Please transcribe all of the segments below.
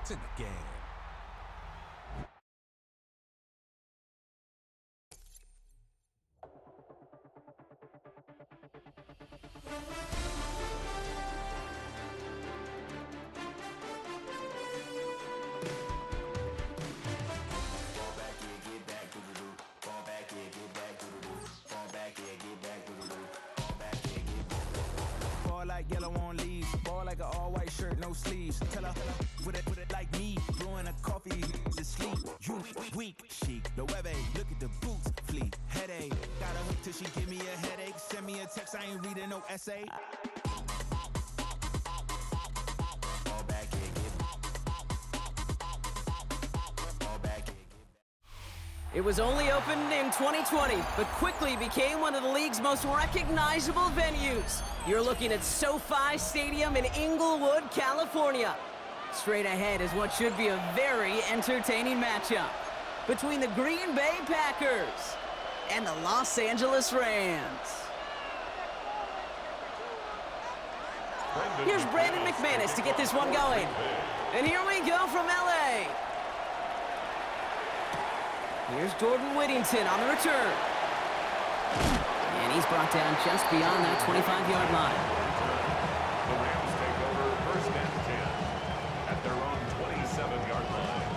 points in the game. Like yellow on leaves, ball like an all-white shirt, no sleeves. Tell her with it like me, blowing a coffee to sleep. You weak, chic, the web look at the boots, fleet, headache. Got a hook till she give me a headache. Send me a text, I ain't reading no essay. It was only opened in 2020, but quickly became one of the league's most recognizable venues. You're looking at SoFi Stadium in Inglewood, California. Straight ahead is what should be a very entertaining matchup between the Green Bay Packers and the Los Angeles Rams. Here's Brandon McManus to get this one going. And here we go from LA. Here's Jordan Whittington on the return. And he's brought down just beyond that 25-yard line. The Rams take over first and 10 at their own 27-yard line.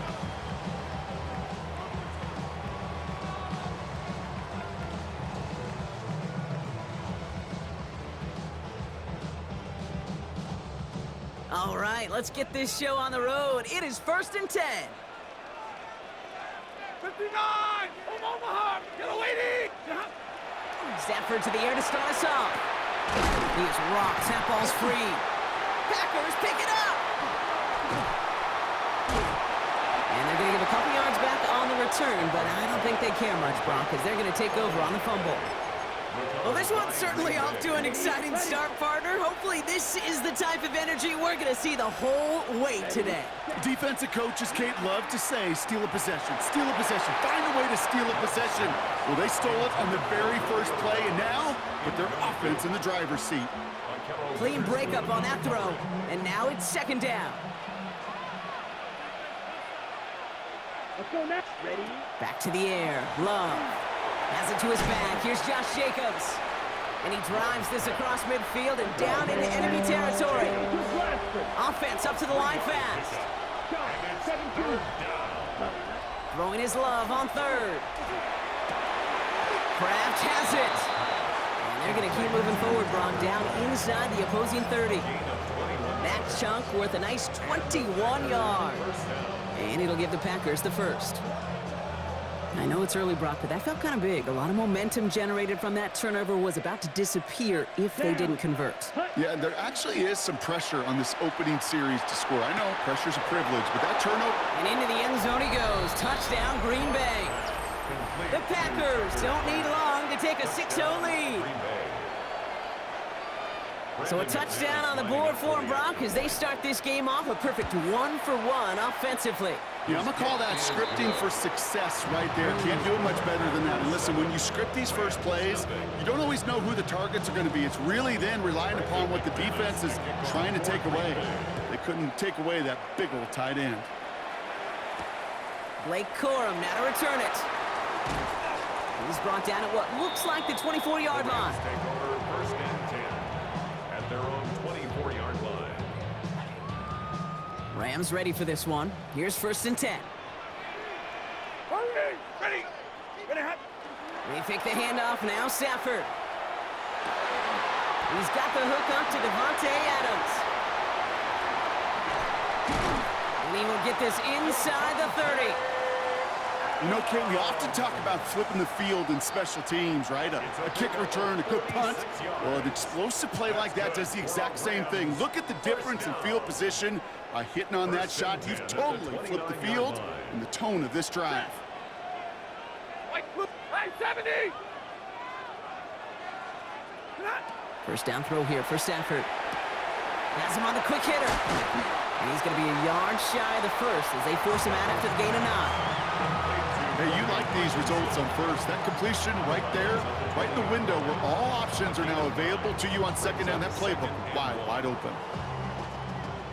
All right, let's get this show on the road. It is first and 10. 59! From Omaha! Get away, Stafford to the air to start us off. He is rocked. That ball's free. Packers pick it up! And they're going to give a couple yards back on the return, but I don't think they care much, Brock, because they're going to take over on the fumble. Well, this one's certainly off to an exciting start, partner. Hopefully this is the type of energy we're going to see the whole way today. Defensive coaches, Kate, love to say, steal a possession, find a way to steal a possession. Well, they stole it on the very first play, and now put their offense in the driver's seat. Clean breakup on that throw, and now it's second down. Let's go next. Ready? Back to the air. Love has it to his back. Here's Josh Jacobs. And he drives this across midfield and down into enemy territory. Offense up to the line fast. Throwing his Love on third. Kraft has it. And they're going to keep moving forward, Brock, down inside the opposing 30. That chunk worth a nice 21 yards. And it'll give the Packers the first. I know it's early, Brock, but that felt kind of big. A lot of momentum generated from that turnover was about to disappear if they didn't convert. Yeah, and there actually is some pressure on this opening series to score. I know pressure's a privilege, but that turnover... And into the end zone he goes. Touchdown, Green Bay. The Packers don't need long to take a 6-0 lead. So a touchdown on the board for them, Brock, as they start this game off a perfect 1-for-1 offensively. Yeah, I'm going to call that scripting for success right there. Can't do it much better than that. And listen, when you script these first plays, you don't always know who the targets are going to be. It's really then relying upon what the defense is trying to take away. They couldn't take away that big old tight end. Blake Corum now to return it. He's brought down at what looks like the 24-yard line. Take over first and 10 at their own 24-yard line. Rams ready for this one. Here's first and 10. Ready! They fake the handoff now, Stafford. He's got the hook up to Devontae Adams. And he will get this inside the 30. You know, Kate, we often talk about flipping the field in special teams, right? A kick return, a good punt. Well, an explosive play like that does the exact same thing. Look at the difference in field position by hitting on that shot. You've totally flipped the field and the tone of this drive. 70! First down throw here for Stafford. Has him on the quick hitter. And he's going to be a yard shy of the first as they force him out after the gain of 9. Hey, you like these results on first. That completion right there, right in the window where all options are now available to you on second down. That playbook wide open.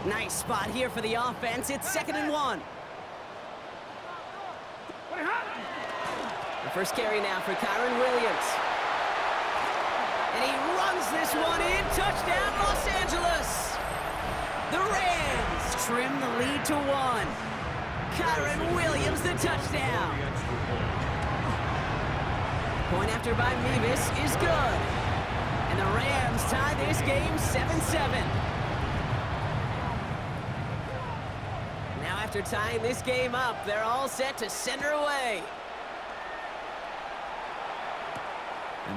Nice spot here for the offense. It's 2nd and 1. The first carry now for Kyron Williams. And he runs this one in. Touchdown, Los Angeles. The Rams trim the lead to 1. Kyron Williams, the touchdown. Point after by Mevis is good. And the Rams tie this game 7-7. Now after tying this game up, they're all set to send her away.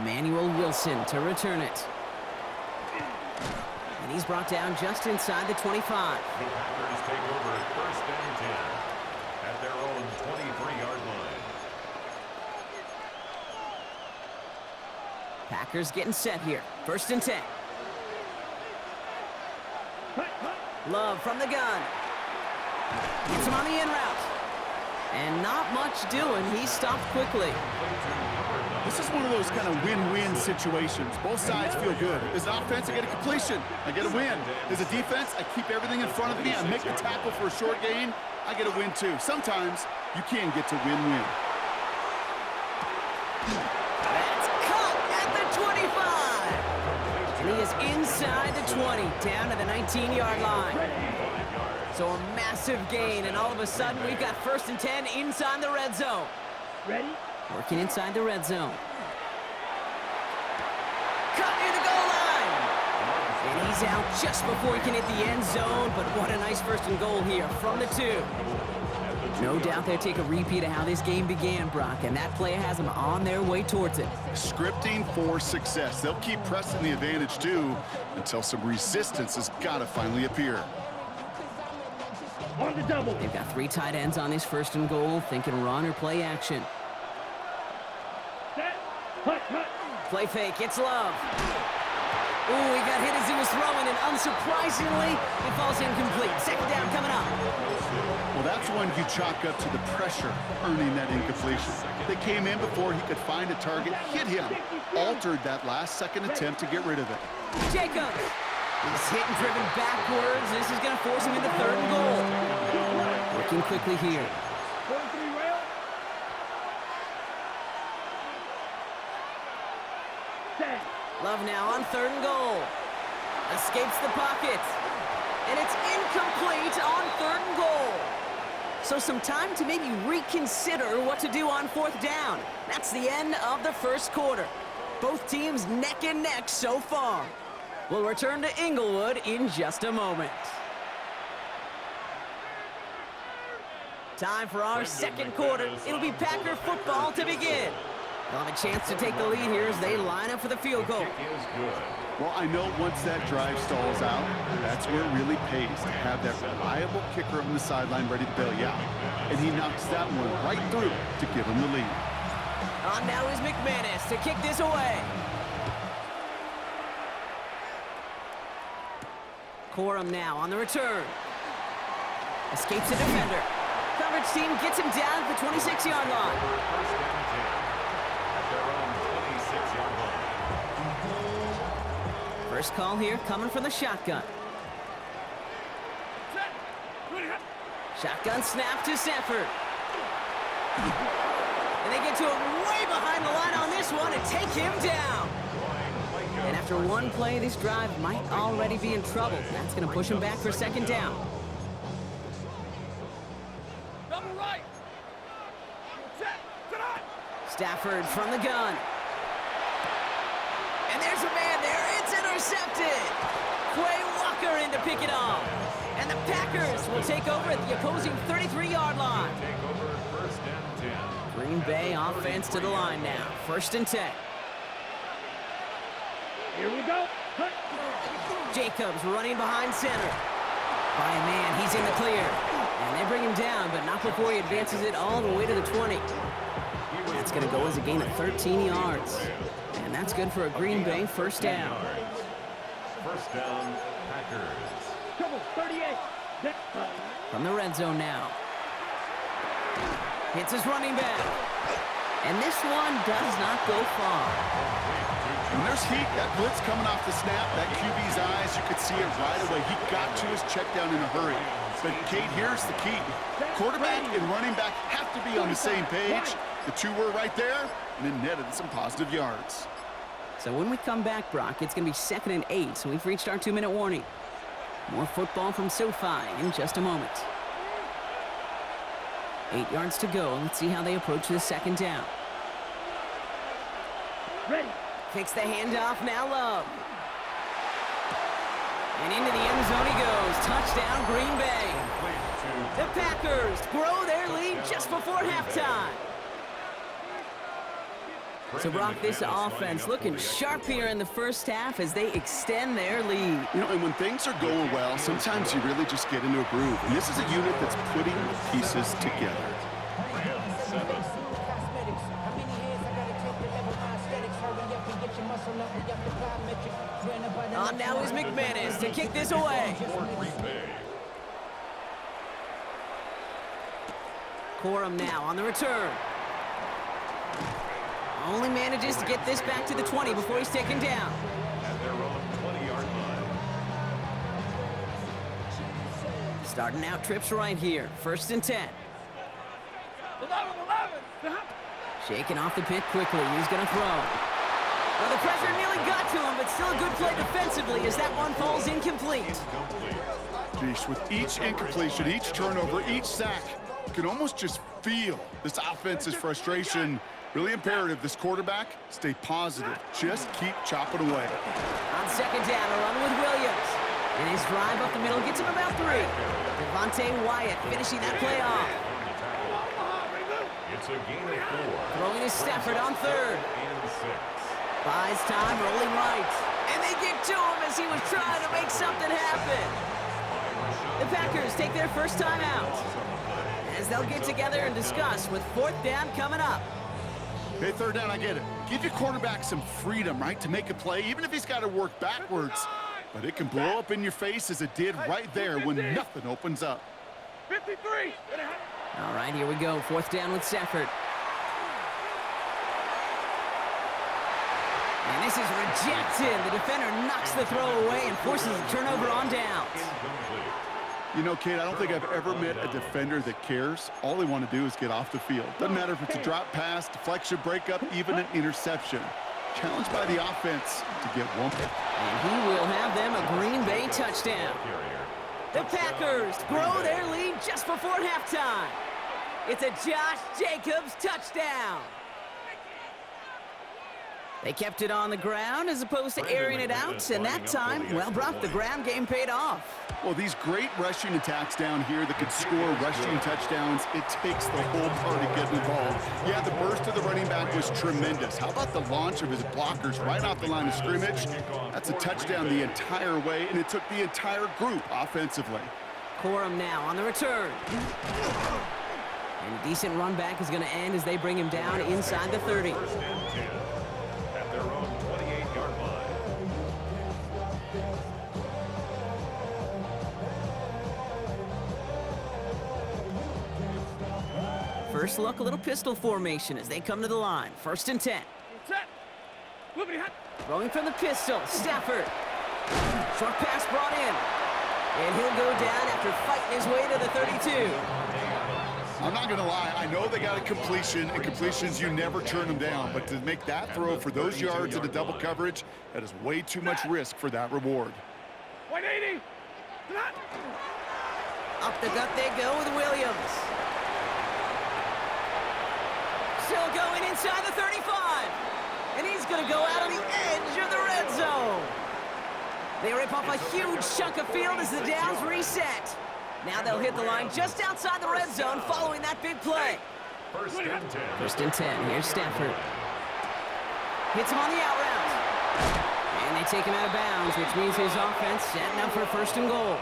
Emmanuel Wilson to return it. And he's brought down just inside the 25. The Packers take over 1st and 10 at their own 23-yard line. Packers getting set here. 1st and 10. Love from the gun. Gets him on the in route. And not much doing. He stopped quickly. This is one of those kind of win-win situations. Both sides feel good. As an offense, I get a completion. I get a win. As a defense, I keep everything in front of me. I make the tackle for a short gain. I get a win, too. Sometimes, you can get to win-win. That's caught at the 25. And he is inside the 20, down to the 19-yard line. So a massive gain, and all of a sudden, we've got 1st and 10 inside the red zone. Ready? Working inside the red zone. Cut near the goal line. And he's out just before he can hit the end zone, but what a nice 1st and goal here from the 2. No doubt they'll take a repeat of how this game began, Brock, and that play has them on their way towards it. Scripting for success. They'll keep pressing the advantage, too, until some resistance has got to finally appear. On the double. They've got 3 tight ends on this 1st and goal, thinking run or play action. Set. Hut. Play fake, it's Love. Ooh, he got hit as he was throwing, and unsurprisingly, it falls incomplete. 2nd down coming up. Well, that's one you chalk up to the pressure earning that incompletion. They came in before he could find a target, hit him, altered that last-second attempt to get rid of it. Jacobs. He's hit and driven backwards. This is going to force him into 3rd and goal. Working quickly here. 43 rail. Set. Love now on 3rd and goal. Escapes the pocket. And it's incomplete on 3rd and goal. So some time to maybe reconsider what to do on 4th down. That's the end of the 1st quarter. Both teams neck and neck so far. We'll return to Inglewood in just a moment. Time for our 2nd quarter. It'll be Packer football to begin. They'll have a chance to take the lead here as they line up for the field goal. Well, I know once that drive stalls out, that's where it really pays to have that reliable kicker on the sideline ready to bail you out. And he knocks that one right through to give him the lead. On now is McManus to kick this away. Corum now on the return. Escapes the defender. Coverage team gets him down at the 26-yard line. First call here coming from the shotgun. Shotgun snap to Sanford. And they get to him way behind the line on this one and take him down. And after one play, this drive might already be in trouble. That's going to push him back for 2nd down. Double right. Set. Stafford from the gun. And there's a man there. It's intercepted. Quay Walker in to pick it off. And the Packers will take over at the opposing 33-yard line. Take over 1st and 10. Green Bay offense to the line now. 1st and 10. Here we go. Hut. Jacobs running behind center. By a man, he's in the clear. And they bring him down, but not before he advances it all the way to the 20. That's going to go as a gain of 13 yards. And that's good for a Green Bay 1st down. 1st down, Packers. Trouble. 38. Set. From the red zone now. Hits his running back. And this one does not go far. When there's heat, that blitz coming off the snap, that QB's eyes, you could see it right away. He got to his check down in a hurry. But, Kate, here's the key. Quarterback and running back have to be on the same page. The two were right there, and then netted some positive yards. So when we come back, Brock, it's going to be 2nd and 8, so we've reached our 2-minute warning. More football from SoFi in just a moment. 8 yards to go. Let's see how they approach this 2nd down. Ready. Kicks the handoff, now Love. And into the end zone he goes. Touchdown, Green Bay. The Packers grow their lead just before halftime. So, Brock, this offense looking sharp here in the first half as they extend their lead. You know, and when things are going well, sometimes you really just get into a groove. And this is a unit that's putting the pieces together. On now is McManus to kick this away. Corum now on the return. Only manages to get this back to the 20 before he's taken down. At their own 20-yard line. Starting out trips right here. 1st and 10. 11. Shaking off the pick quickly. He's going to throw. Well, the pressure nearly got to him, but still a good play defensively as that one falls incomplete. Geesh, with each incompletion, each turnover, each sack, you can almost just feel this offense's frustration. Really imperative, this quarterback, stay positive. Just keep chopping away. On 2nd down, a run with Williams. And his drive up the middle gets him about 3. Devontae Wyatt finishing that play off. It's a gain of 4. Throwing to Stafford on 3rd. And 6. Buys time, rolling right. And they get to him as he was trying to make something happen. The Packers take their first time out as they'll get together and discuss with 4th down coming up. Hey, 3rd down, I get it. Give your quarterback some freedom, right, to make a play, even if he's got to work backwards. But it can blow up in your face as it did right there when nothing opens up. 53. All right, here we go. 4th down with Stafford. And this is rejected. The defender knocks the throw away and forces a turnover on downs. You know, Kate, I don't think I've ever met a defender that cares. All they want to do is get off the field. Doesn't matter if it's a drop pass, deflection, breakup, even an interception. Challenged by the offense to get one. And he will have them a Green Bay touchdown. The Packers grow their lead just before halftime. It's a Josh Jacobs touchdown. They kept it on the ground as opposed to airing it out, and that time, well, Brock, the ground game paid off. Well, these great rushing attacks down here that could score rushing touchdowns, it takes the whole party getting involved. Yeah, the burst of the running back was tremendous. How about the launch of his blockers right off the line of scrimmage? That's a touchdown the entire way, and it took the entire group offensively. Corum now on the return. And a decent run back is going to end as they bring him down inside the 30. 1st and 10. At their own 28-yard line. First look, a little pistol formation as they come to the line. 1st and 10. Set. Moving hot. Throwing from the pistol, Stafford. Short pass brought in. And he'll go down after fighting his way to the 32. I'm not going to lie, I know they got a completion, and completions, you never turn them down. But to make that throw for those yards in a double coverage, that is way too much risk for that reward. 180. Up the gut they go with Williams. Still going inside the 35. And he's going to go out on the edge of the red zone. They rip off a huge chunk of field as the downs reset. Now they'll hit the line just outside the red zone following that big play. 1st and 10. 1st and 10. Here's Stafford. Hits him on the out route. And they take him out of bounds, which means his offense setting up for 1st and goal.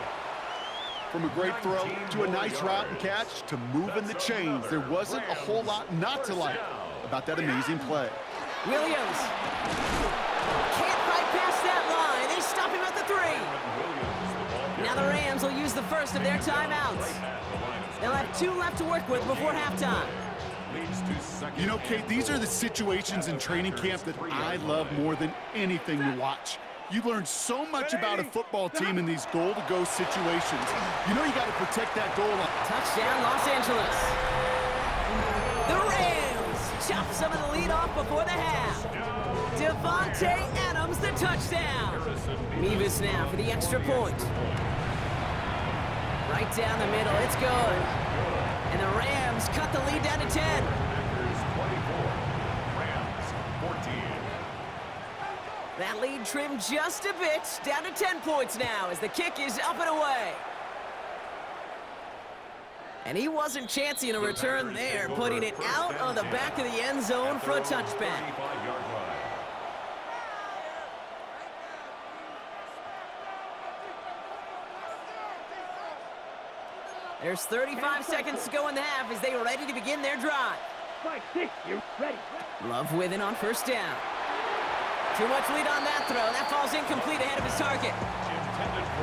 From a great throw to a nice route and catch to moving the chains, there wasn't a whole lot not to like about that amazing play. Williams can't fight past that line. They stop him at the 3. Now the Rams will use the first of their timeouts. They'll have 2 left to work with before halftime. leads to second. You know, Kate, these are the situations in training camp that I love more than anything to watch. You learn so much about a football team in these goal-to-go situations. You know you got to protect that goal line. Touchdown, Los Angeles. The Rams chop some of the lead off before the half. Devontae Adams, the touchdown. Mevis now for the extra point. Right down the middle, it's good. And the Rams cut the lead down to 10. Packers 24, Rams 14. That lead trimmed just a bit, down to 10 points now as the kick is up and away. And he wasn't chancing a return there, putting it out on the back of the end zone for a touchback. There's 35 seconds to go in the half as they are ready to begin their drive. 5-6, you ready? Love with it on first down. Too much lead on that throw. That falls incomplete ahead of his target.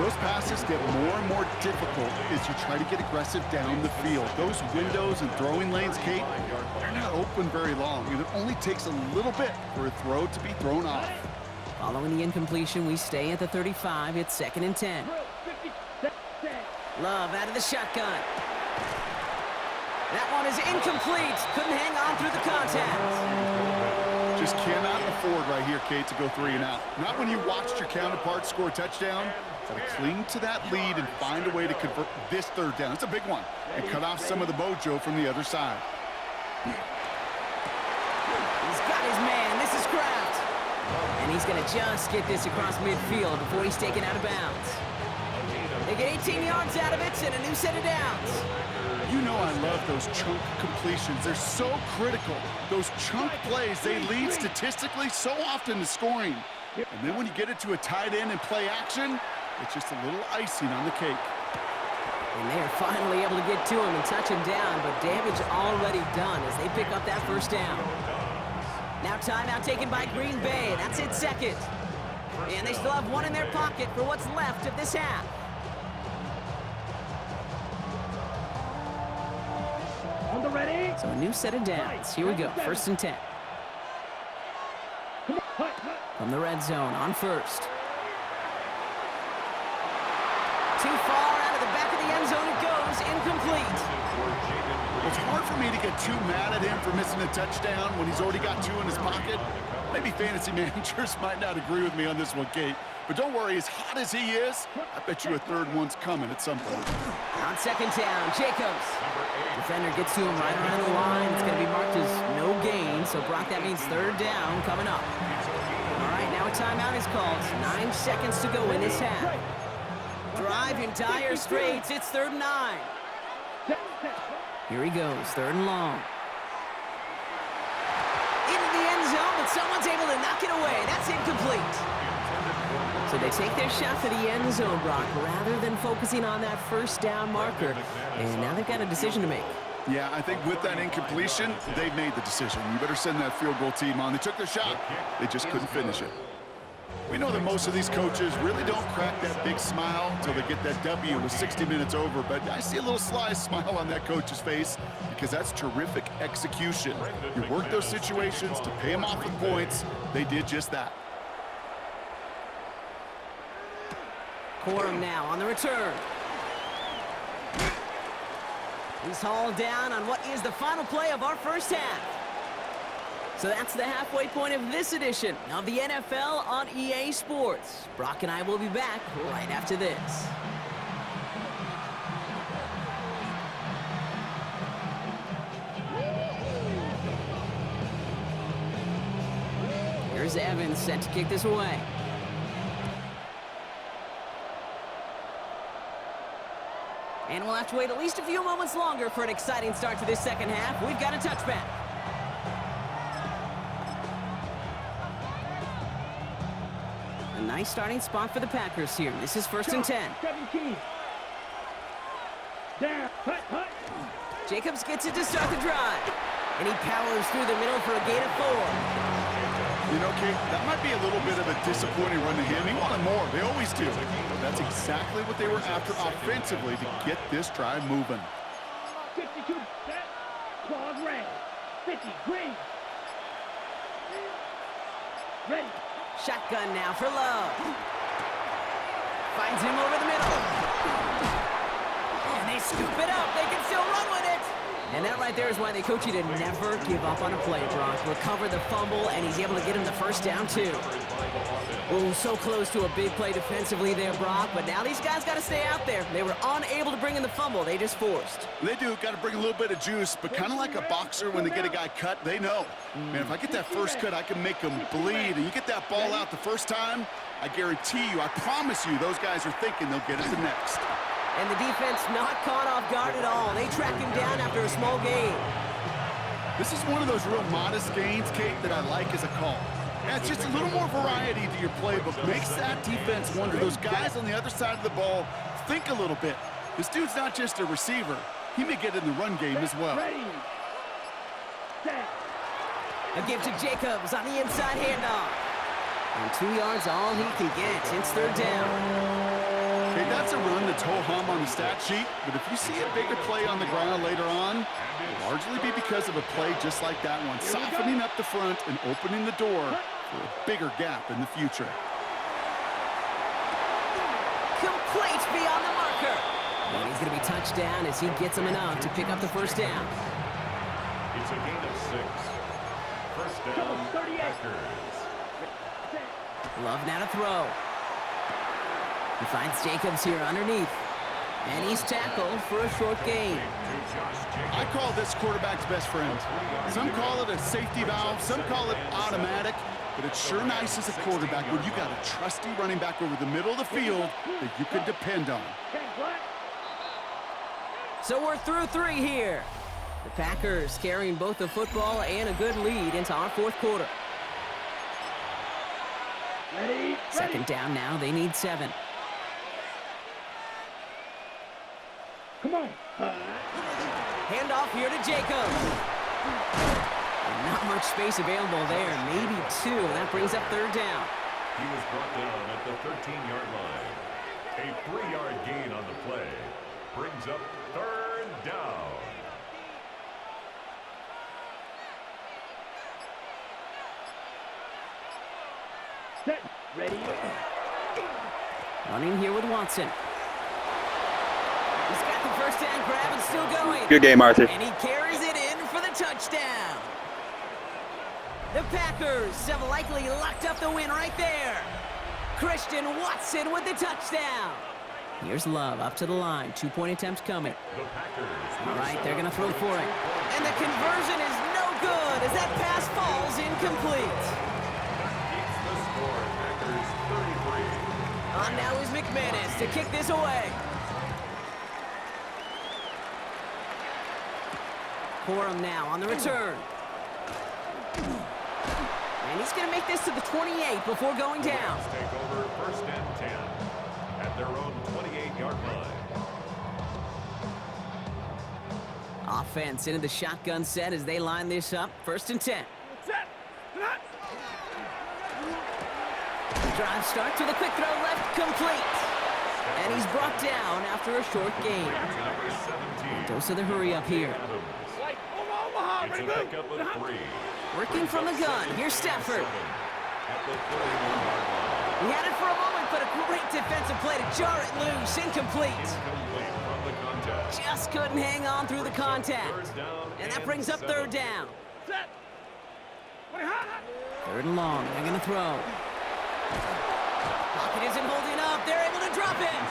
Those passes get more and more difficult as you try to get aggressive down the field. Those windows and throwing lanes, Kate, they're not open very long, and it only takes a little bit for a throw to be thrown off. Following the incompletion, we stay at the 35. It's 2nd and 10. Love out of the shotgun. That one is incomplete. Couldn't hang on through the contact. Just cannot afford right here, Kate, to go 3 and out. Not when you watched your counterpart score a touchdown. Got to cling to that lead and find a way to convert this 3rd down. It's a big one. And cut off some of the mojo from the other side. He's got his man. This is Kraft. And he's going to just get this across midfield before he's taken out of bounds. They get 18 yards out of it and a new set of downs. You know I love those chunk completions. They're so critical. Those chunk plays, they lead statistically so often to scoring. And then when you get it to a tight end and play action, it's just a little icing on the cake. And they are finally able to get to him and touch him down, but damage already done as they pick up that first down. Now timeout taken by Green Bay. That's it, 2nd. And they still have one in their pocket for what's left of this half. On the ready. So a new set of downs. Here we go, 1st and 10. From the red zone on first. Too far out of the back of the end zone it goes, incomplete. It's hard for me to get too mad at him for missing a touchdown when he's already got 2 in his pocket. Maybe fantasy managers might not agree with me on this one, Kate. But don't worry, as hot as he is, I bet you a 3rd one's coming at some point. On 2nd down, Jacobs. Defender gets to him right around the line. It's going to be marked as no gain. So, Brock, that means 3rd down coming up. All right, now a timeout is called. 9 seconds to go in this half. Drive in dire straits. It's 3rd and 9. Here he goes, 3rd and long. Into the end zone, but someone's able to knock it away. That's incomplete. So they take their shot for the end zone, Brock, rather than focusing on that first down marker. And now they've got a decision to make. Yeah, I think with that incompletion, they've made the decision. You better send that field goal team on. They took their shot. They just couldn't finish it. We know that most of these coaches really don't crack that big smile until they get that W with 60 minutes over, but I see a little sly smile on that coach's face because that's terrific execution. You work those situations to pay them off with points. They did just that. Corum now on the return. He's hauled down on what is the final play of our first half. So that's the halfway point of this edition of the NFL on EA Sports. Brock and I will be back right after this. Here's Evans set to kick this away. And we'll have to wait at least a few moments longer for an exciting start to this 2nd half. We've got a touchback. A nice starting spot for the Packers here. This is 1st and 10. 17. Down. Hut. Jacobs gets it to start the drive. And he powers through the middle for a gain of 4. You know, Kate, that might be a little bit of a disappointing run to him. He wanted more. They always do. But that's exactly what they were after offensively to get this drive moving. 52. Set. Claws red. 50, green. Ready. Shotgun now for Love. Finds him over the middle. And they scoop it up. They can still run with it. And that right there is why they coach you to never give up on a play, Brock. Recover the fumble, and he's able to get him the first down, too. Oh, so close to a big play defensively there, Brock. But now these guys got to stay out there. They were unable to bring in the fumble. They just forced. They do. Got to bring a little bit of juice, but kind of like a boxer when they get a guy cut, they know. Man, if I get that first cut, I can make him bleed. And you get that ball out the first time, I guarantee you, I promise you, those guys are thinking they'll get it the next. And the defense not caught off guard at all. They track him down after a small gain. This is one of those real modest gains, Kate, that I like as a call. Yeah, it's just a little more variety to your playbook. Makes that defense wonder. Those guys on the other side of the ball think a little bit. This dude's not just a receiver. He may get in the run game as well. Ready. Set. A give to Jacobs on the inside handoff. And 2 yards all he can get. It's third down. Okay, that's a run that's ho-hum on the stat sheet, but if you see a bigger play on the ground later on, it'll largely be because of a play just like that one, softening up the front and opening the door for a bigger gap in the future. Complete beyond the marker. And he's going to be touched down as he gets him enough to pick up the first down. It's a gain of 6. First down, 38. Packers. Love now to throw. He finds Jacobs here underneath. And he's tackled for a short gain. I call this quarterback's best friend. Some call it a safety valve, some call it automatic, but it's sure nice as a quarterback when you got a trusty running back over the middle of the field that you can depend on. So we're through 3 here. The Packers carrying both the football and a good lead into our fourth quarter. Ready. Second down now. They need 7. Come on. Handoff here to Jacobs. And not much space available there. Maybe 2. That brings up third down. He was brought down at the 13-yard line. A 3-yard gain on the play brings up third down. Set. Ready. Running here with Watson. He's got the first down grab and still going. Good game, Arthur. And he carries it in for the touchdown. The Packers have likely locked up the win right there. Christian Watson with the touchdown. Here's Love up to the line. 2-point attempts coming. The Packers. All right, they're going to throw for it. And the conversion is no good as that pass falls incomplete. Keeps the score. Packers 33. On now is McManus to kick this away. Corum now on the return. And he's going to make this to the 28 before going down. Take over first and 10 at their own 28-yard line. Offense into the shotgun set as they line this up. First and 10. Drive start to the quick throw left, complete. And he's brought down after a short gain. Number 17. Dose of the hurry up here. It's a pickup of 3. Working from the gun. Here's Stafford. At the 31-yard line. He had it for a moment, but a great defensive play to jar it loose. Incomplete. Incomplete from the contact. Just couldn't hang on through the contact. Third down And that brings up third 7. down. Third and long. They're going to throw. Pocket isn't holding up. They're able to drop it.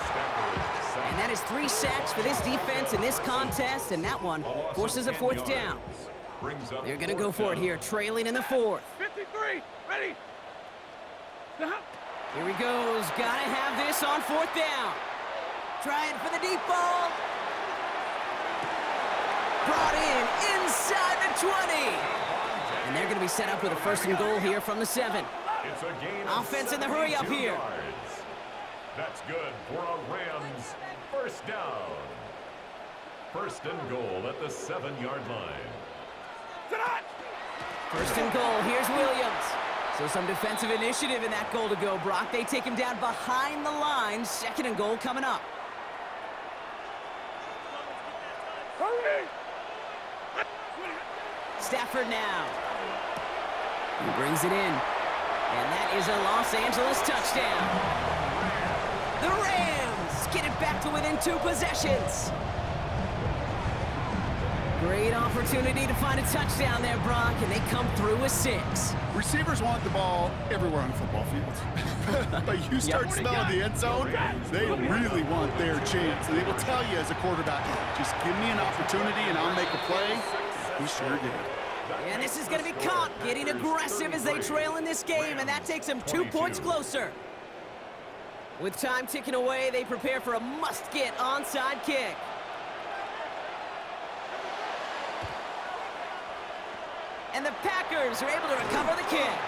And that is 3 sacks for this defense in this contest, and that one forces a fourth down. They're going to go for it here, trailing in the fourth. 53. Ready. Here he goes. Got to have this on fourth down. Trying for the deep ball. Brought in inside the 20. And they're going to be set up with a first and goal here from the 7. It's a gain Offense in the hurry up here. Yards. That's good for a Rams first down. First and goal at the 7-yard line. First and goal. Here's Williams. So some defensive initiative in that goal to go, Brock. They take him down behind the line. Second and goal coming up. Stafford now. He brings it in. And that is a Los Angeles touchdown. The Rams get it back to within 2 possessions. Great opportunity to find a touchdown there, Brock, and they come through with 6. Receivers want the ball everywhere on the football field. But you start smelling the end zone, they really want their chance. And they will tell you as a quarterback, just give me an opportunity and I'll make a play. He sure did. And this is going to be caught, getting aggressive as they trail in this game, and that takes them 2 points closer. With time ticking away, they prepare for a must-get onside kick. And the Packers are able to recover the kick.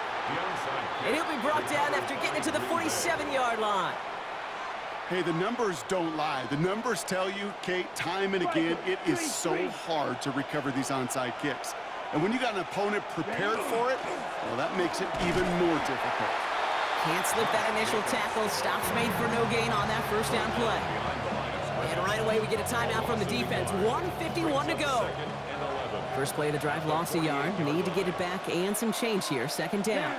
And he'll be brought down after getting it to the 47-yard line. Hey, the numbers don't lie. The numbers tell you, Kate, time and again, it is so hard to recover these onside kicks. And when you got an opponent prepared for it, well, that makes it even more difficult. Can't slip that initial tackle. Stops made for no gain on that first down play. And right away, we get a timeout from the defense. 1:51 to go. First play of the drive lost a yard. Need to get it back and some change here. Second down.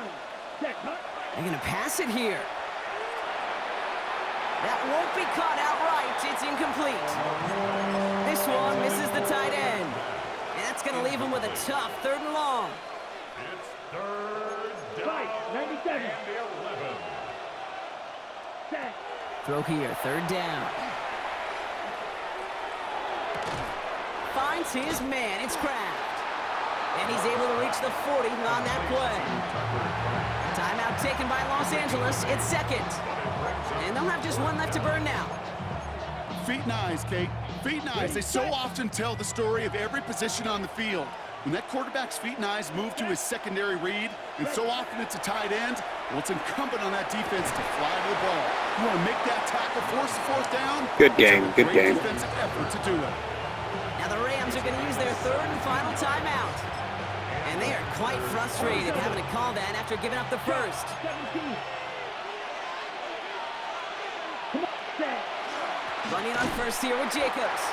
They're going to pass it here. That won't be caught outright. It's incomplete. This one misses the tight end. And that's going to leave him with a tough 3rd and long. It's 3rd down 97. and 11. Throw here, 3rd down. Finds his man, it's Kraft. And he's able to reach the 40 on that play. Timeout taken by Los Angeles, it's 2nd. And they'll have just 1 left to burn now. Feet and eyes, Kate. Feet and eyes. They so often tell the story of every position on the field. When that quarterback's feet and eyes move to his secondary read, and so often it's a tight end, well, it's incumbent on that defense to fly to the ball. You want to make that tackle, force the 4th down. Good game, good game. Defensive effort to do it. Now the Rams are going to use their 3rd and final timeout. And they are quite frustrated having to call that after giving up the first. 17. Running on first here with Jacobs.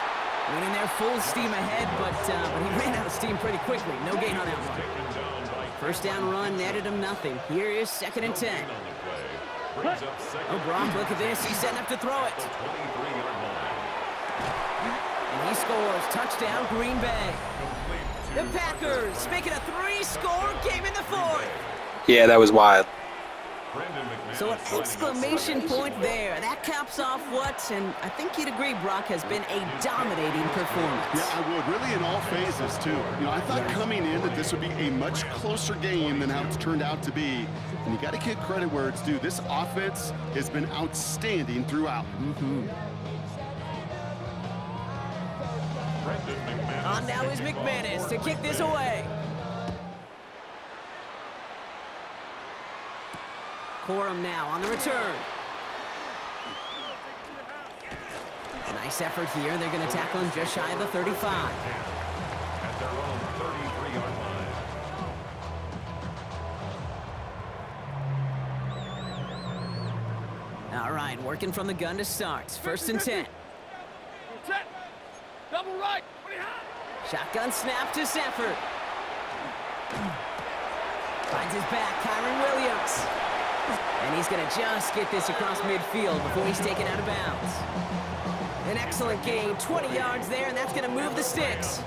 Winning there full steam ahead, but he ran out of steam pretty quickly. No gain on that one. First down run netted him nothing. Here is 2nd and 10. Oh, Brock, look at this. He's setting up to throw it. And he scores. Touchdown, Green Bay. The Packers making a 3-score game in the 4th. Yeah, that was wild. So an exclamation point there. That caps off what, and I think you'd agree, Brock, has been a dominating performance. Yeah, I would. Really in all phases, too. You know, I thought coming in that this would be a much closer game than how it's turned out to be. And you got to give credit where it's due. This offense has been outstanding throughout. On now is McManus to kick this away. Corum now on the return. Nice effort here. They're going to tackle him just shy of the 35. At their own 33-yard line. All right, working from the gun to start. 1st and 10. Set. Double right. Shotgun snap to Stafford. Finds his back, Kyron Williams. And he's going to just get this across midfield before he's taken out of bounds. An excellent gain, 20 yards there, and that's going to move the sticks.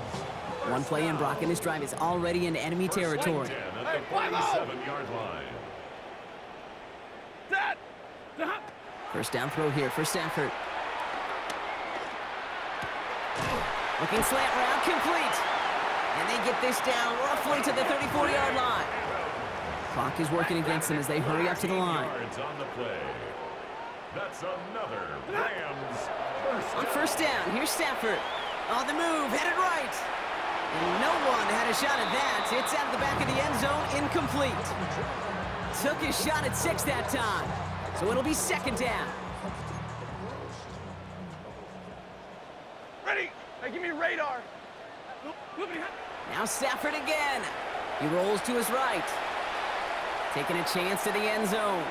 One play in, Brock, and this drive is already into enemy territory. At the 47-yard line. First down throw here for Stafford. Looking slant route, complete. And they get this down roughly to the 34-yard line. Clock is working against them as they hurry up to the line. Yards on the play. That's another Rams first On first down, here's Stafford. On the move, headed right. And no one had a shot at that. It's out of the back of the end zone, incomplete. Took his shot at 6 that time. So it'll be 2nd down. Ready. Hey, give me radar. Now Stafford again. He rolls to his right. Taking a chance to the end zone.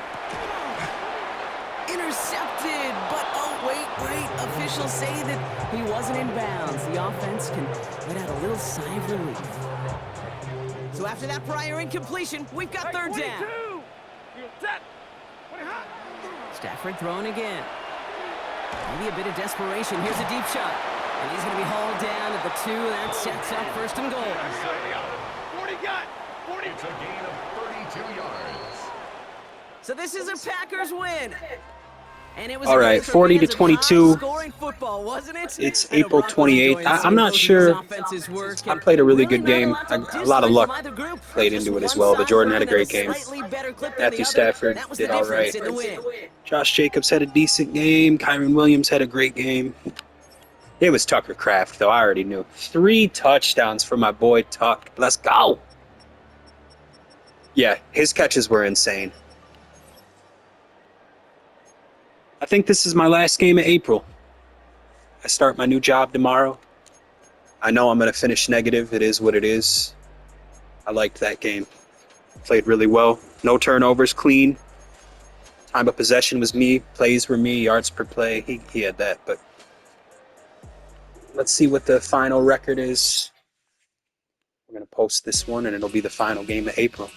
Intercepted, but oh, wait. Officials say that he wasn't in bounds. The offense can let out a little sigh of relief. So after that prior incompletion, we've got third down. 22. You set. 20 hot. Stafford throwing again. Maybe a bit of desperation. Here's a deep shot. And he's going to be hauled down at the 2. That sets up first and goal. 40 got. 40. It's a gain of 32 yards. So this is a Packers win. And it was All right, 40 to 22. Scoring football, wasn't it? It's And the April Broncos 28th. enjoying I'm seeing not both of sure. these offenses work, I and played a really really good not game. lot to A lot of dislike luck from either group. played Just into it as one well, but side Jordan had a running great at game. slightly better clip than Matthew the other. Stafford That was did the all difference right. in the win. Josh Jacobs had a decent game. Kyron Williams had a great game. It was Tucker Kraft, though. I already knew. 3 touchdowns for my boy Tuck. Let's go. Yeah, his catches were insane. I think this is my last game of April. I start my new job tomorrow. I know I'm going to finish negative. It is what it is. I liked that game. Played really well. No turnovers, clean. Time of possession was me. Plays were me. Yards per play. He had that. But let's see what the final record is. We're going to post this one, and it'll be the final game of April.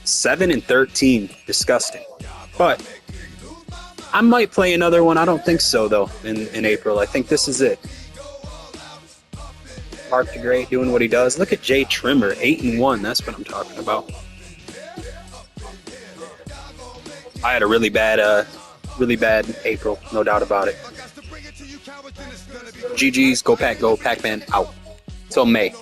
Seven 7-13. Disgusting. But I might play another one. I don't think so, though, in April. I think this is it. Mark the Great doing what he does. Look at Jay Trimmer, 8-1. That's what I'm talking about. I had a really bad April, no doubt about it. GG's, go Pack, go Pac-Man, out. Till May.